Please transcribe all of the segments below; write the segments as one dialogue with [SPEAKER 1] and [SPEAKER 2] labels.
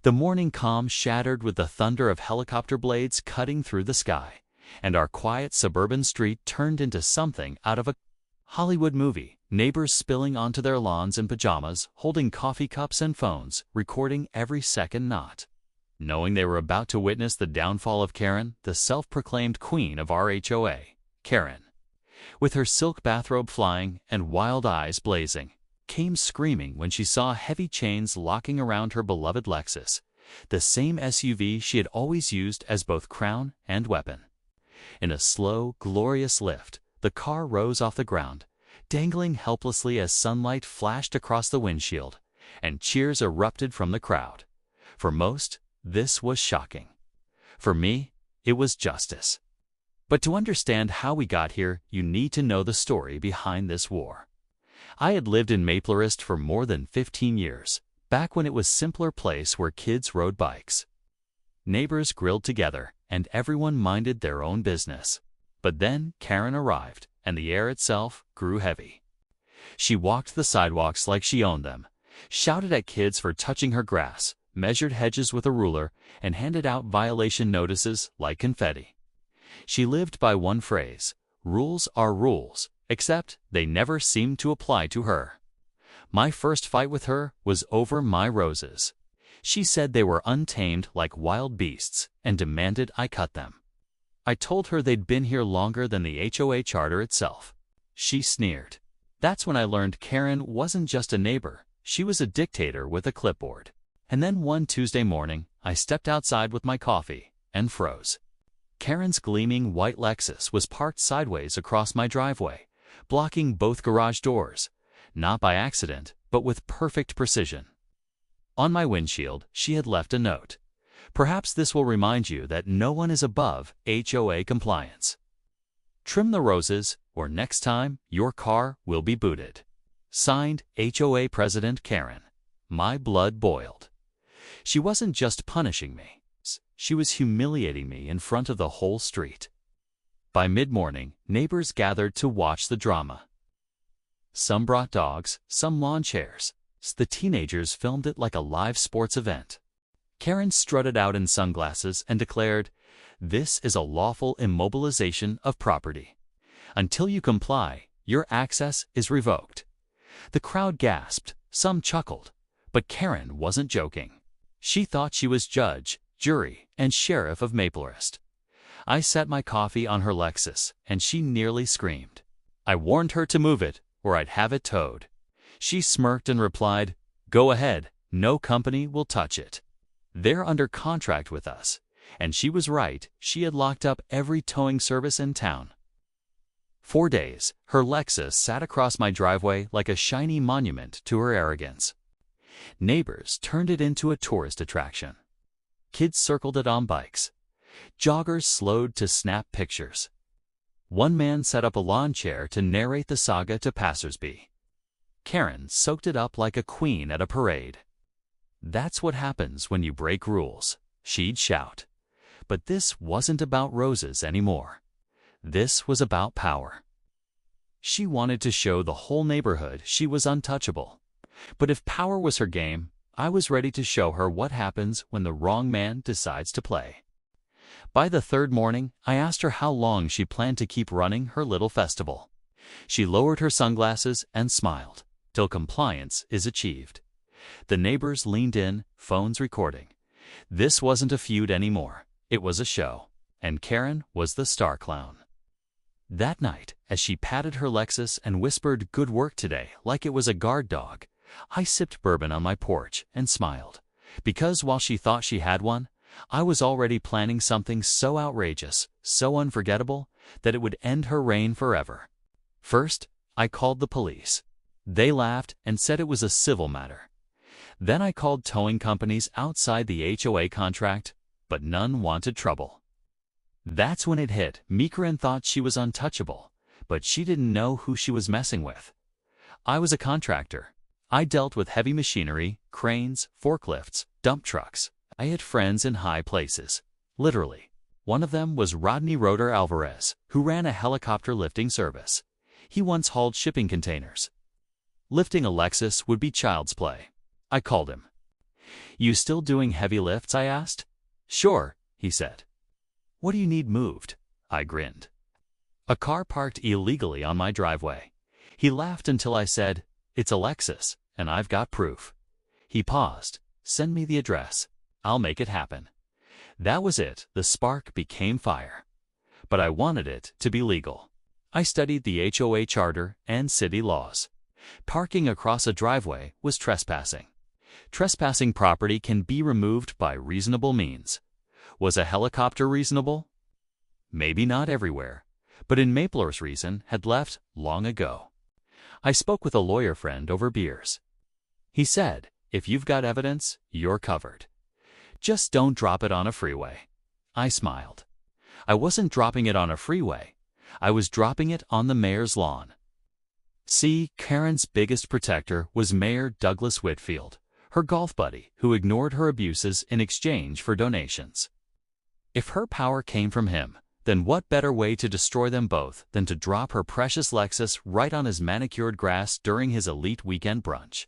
[SPEAKER 1] The morning calm shattered with the thunder of helicopter blades cutting through the sky, and our quiet suburban street turned into something out of a Hollywood movie. Neighbors spilling onto their lawns in pajamas, holding coffee cups and phones, recording every second knot. Knowing they were about to witness the downfall of Karen, the self-proclaimed queen of our HOA. Karen, with her silk bathrobe flying and wild eyes blazing, came screaming when she saw heavy chains locking around her beloved Lexus, the same SUV she had always used as both crown and weapon. In a slow, glorious lift, the car rose off the ground, dangling helplessly as sunlight flashed across the windshield, and cheers erupted from the crowd. For most, this was shocking. For me, it was justice. But to understand how we got here, you need to know the story behind this war. I had lived in Maple Crest for more than 15 years, back when it was a simpler place where kids rode bikes. Neighbors grilled together, and everyone minded their own business. But then Karen arrived, and the air itself grew heavy. She walked the sidewalks like she owned them, shouted at kids for touching her grass, measured hedges with a ruler, and handed out violation notices like confetti. She lived by one phrase: rules are rules, except they never seemed to apply to her. My first fight with her was over my roses. She said they were untamed like wild beasts and demanded I cut them. I told her they'd been here longer than the HOA charter itself. She sneered. That's when I learned Karen wasn't just a neighbor, she was a dictator with a clipboard. And then one Tuesday morning, I stepped outside with my coffee and froze. Karen's gleaming white Lexus was parked sideways across my driveway, blocking both garage doors, not by accident, but with perfect precision. On my windshield, she had left a note. Perhaps this will remind you that no one is above HOA compliance. Trim the roses, or next time your car will be booted. Signed, HOA President Karen. My blood boiled. She wasn't just punishing me. She was humiliating me in front of the whole street. By mid-morning, neighbors gathered to watch the drama. Some brought dogs, some lawn chairs. The teenagers filmed it like a live sports event. Karen strutted out in sunglasses and declared, "This is a lawful immobilization of property. Until you comply, your access is revoked." The crowd gasped, some chuckled, but Karen wasn't joking. She thought she was judge, jury, and sheriff of Maple Crest. I set my coffee on her Lexus, and she nearly screamed. I warned her to move it, or I'd have it towed. She smirked and replied, "Go ahead, no company will touch it. They're under contract with us." And she was right, she had locked up every towing service in town. 4 days, her Lexus sat across my driveway like a shiny monument to her arrogance. Neighbors turned it into a tourist attraction. Kids circled it on bikes. Joggers slowed to snap pictures. One man set up a lawn chair to narrate the saga to passersby. Karen soaked it up like a queen at a parade. "That's what happens when you break rules," she'd shout. But this wasn't about roses anymore. This was about power. She wanted to show the whole neighborhood she was untouchable. But if power was her game, I was ready to show her what happens when the wrong man decides to play. By the third morning, I asked her how long she planned to keep running her little festival. She lowered her sunglasses and smiled, till compliance is achieved. The neighbors leaned in, phones recording. This wasn't a feud anymore, it was a show, and Karen was the star clown. That night, as she patted her Lexus and whispered "good work today" like it was a guard dog, I sipped bourbon on my porch and smiled, because while she thought she had one, I was already planning something so outrageous, so unforgettable, that it would end her reign forever. First, I called the police. They laughed and said it was a civil matter. Then I called towing companies outside the HOA contract, but none wanted trouble. That's when it hit. Karen thought she was untouchable, but she didn't know who she was messing with. I was a contractor. I dealt with heavy machinery, cranes, forklifts, dump trucks. I had friends in high places. Literally. One of them was Rodney Rotor Alvarez, who ran a helicopter lifting service. He once hauled shipping containers. Lifting a Lexus would be child's play. I called him. "You still doing heavy lifts?" I asked. "Sure," he said. "What do you need moved?" I grinned. "A car parked illegally on my driveway." He laughed until I said, "It's a Lexus, and I've got proof." He paused. "Send me the address. I'll make it happen." That was it. The spark became fire. But I wanted it to be legal. I studied the HOA charter and city laws. Parking across a driveway was trespassing. Trespassing property can be removed by reasonable means. Was a helicopter reasonable? Maybe not everywhere, but in Maple's reason had left long ago. I spoke with a lawyer friend over beers. He said, "If you've got evidence, you're covered. Just don't drop it on a freeway." I smiled. I wasn't dropping it on a freeway. I was dropping it on the mayor's lawn. See, Karen's biggest protector was Mayor Douglas Whitfield, her golf buddy who ignored her abuses in exchange for donations. If her power came from him, then what better way to destroy them both than to drop her precious Lexus right on his manicured grass during his elite weekend brunch?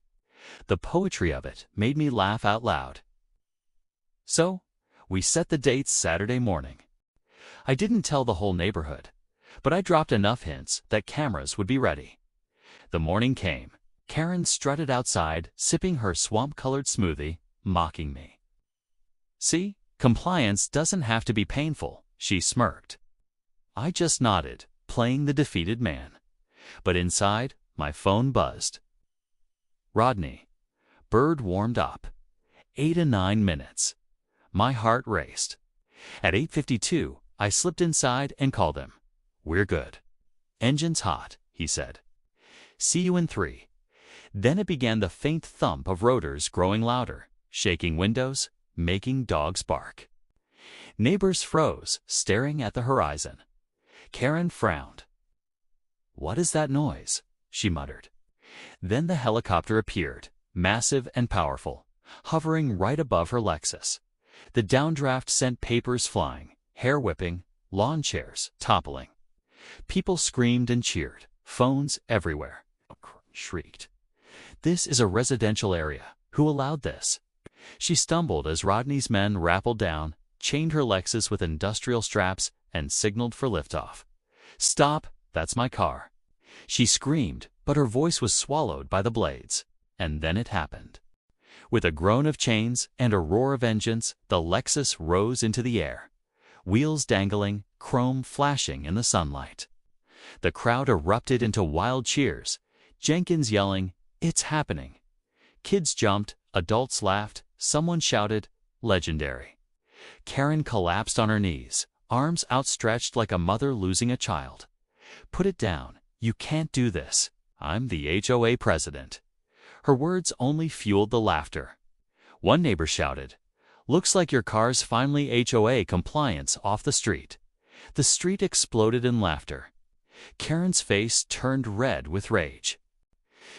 [SPEAKER 1] The poetry of it made me laugh out loud. So, we set the date Saturday morning. I didn't tell the whole neighborhood, but I dropped enough hints that cameras would be ready. The morning came. Karen strutted outside, sipping her swamp-colored smoothie, mocking me. "See, compliance doesn't have to be painful," she smirked. I just nodded, playing the defeated man. But inside, my phone buzzed. Rodney. Bird warmed up. 8 to 9 minutes. My heart raced. At 8:52, I slipped inside and called him. "We're good." "Engine's hot," he said. "See you in 3. Then it began the faint thump of rotors growing louder, shaking windows, making dogs bark. Neighbors froze, staring at the horizon. Karen frowned. "What is that noise?" she muttered. Then the helicopter appeared, massive and powerful, hovering right above her Lexus. The downdraft sent papers flying, hair whipping, lawn chairs toppling. People screamed and cheered, phones everywhere. Shrieked. "This is a residential area. Who allowed this?" She stumbled as Rodney's men rappelled down, chained her Lexus with industrial straps, and signaled for liftoff. "Stop, that's my car." She screamed, but her voice was swallowed by the blades. And then it happened. With a groan of chains and a roar of engines, the Lexus rose into the air. Wheels dangling, chrome flashing in the sunlight. The crowd erupted into wild cheers, Jenkins yelling, "It's happening." Kids jumped, adults laughed, someone shouted, "Legendary." Karen collapsed on her knees, arms outstretched like a mother losing a child. "Put it down. You can't do this. I'm the HOA president." Her words only fueled the laughter. One neighbor shouted, "Looks like your car's finally HOA compliance off the street." The street exploded in laughter. Karen's face turned red with rage.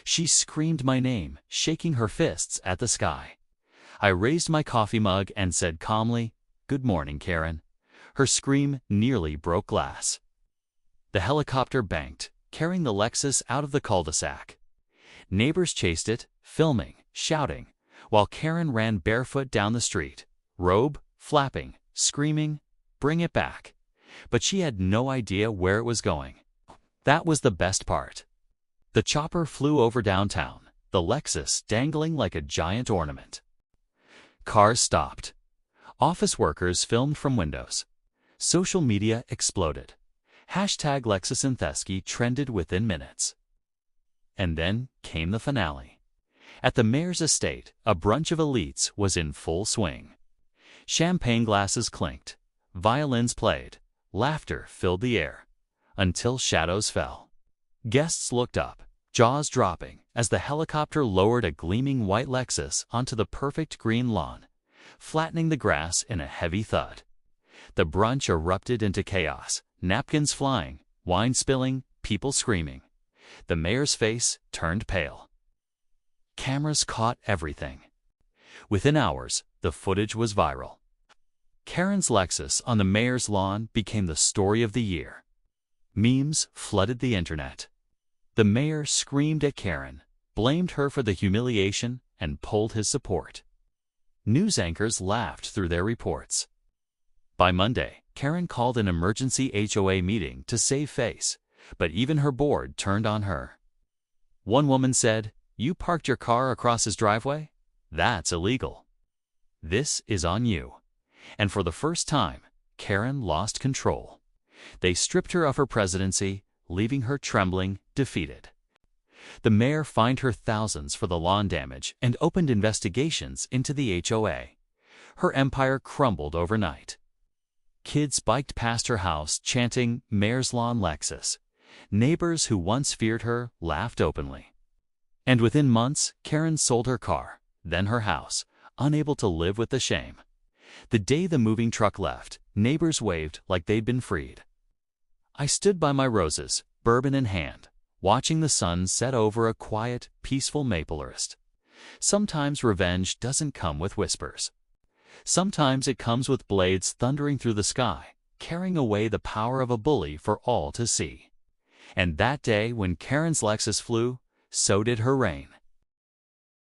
[SPEAKER 1] She screamed my name, shaking her fists at the sky. I raised my coffee mug and said calmly, "Good morning, Karen." Her scream nearly broke glass. The helicopter banked, carrying the Lexus out of the cul-de-sac. Neighbors chased it, filming, shouting, while Karen ran barefoot down the street, robe flapping, screaming, "Bring it back." But she had no idea where it was going. That was the best part. The chopper flew over downtown, the Lexus dangling like a giant ornament. Cars stopped. Office workers filmed from windows. Social media exploded. Hashtag LexusAnthesky trended within minutes. And then came the finale. At the mayor's estate, a brunch of elites was in full swing. Champagne glasses clinked, violins played, laughter filled the air, until shadows fell. Guests looked up, jaws dropping, as the helicopter lowered a gleaming white Lexus onto the perfect green lawn, flattening the grass in a heavy thud. The brunch erupted into chaos, napkins flying, wine spilling, people screaming. The mayor's face turned pale. Cameras caught everything. Within hours, the footage was viral. Karen's Lexus on the mayor's lawn became the story of the year. Memes flooded the internet. The mayor screamed at Karen, blamed her for the humiliation, and pulled his support. News anchors laughed through their reports. By Monday, Karen called an emergency HOA meeting to save face, but even her board turned on her. One woman said, "You parked your car across his driveway? That's illegal. This is on you." And for the first time, Karen lost control. They stripped her of her presidency, leaving her trembling, defeated. The mayor fined her thousands for the lawn damage and opened investigations into the HOA. Her empire crumbled overnight. Kids biked past her house chanting, "Mayor's Lawn Lexus." Neighbors who once feared her laughed openly. And within months, Karen sold her car, then her house, unable to live with the shame. The day the moving truck left, neighbors waved like they'd been freed. I stood by my roses, bourbon in hand, watching the sun set over a quiet, peaceful Maple Crest. Sometimes revenge doesn't come with whispers. Sometimes it comes with blades thundering through the sky, carrying away the power of a bully for all to see. And that day when Karen's Lexus flew, so did her reign.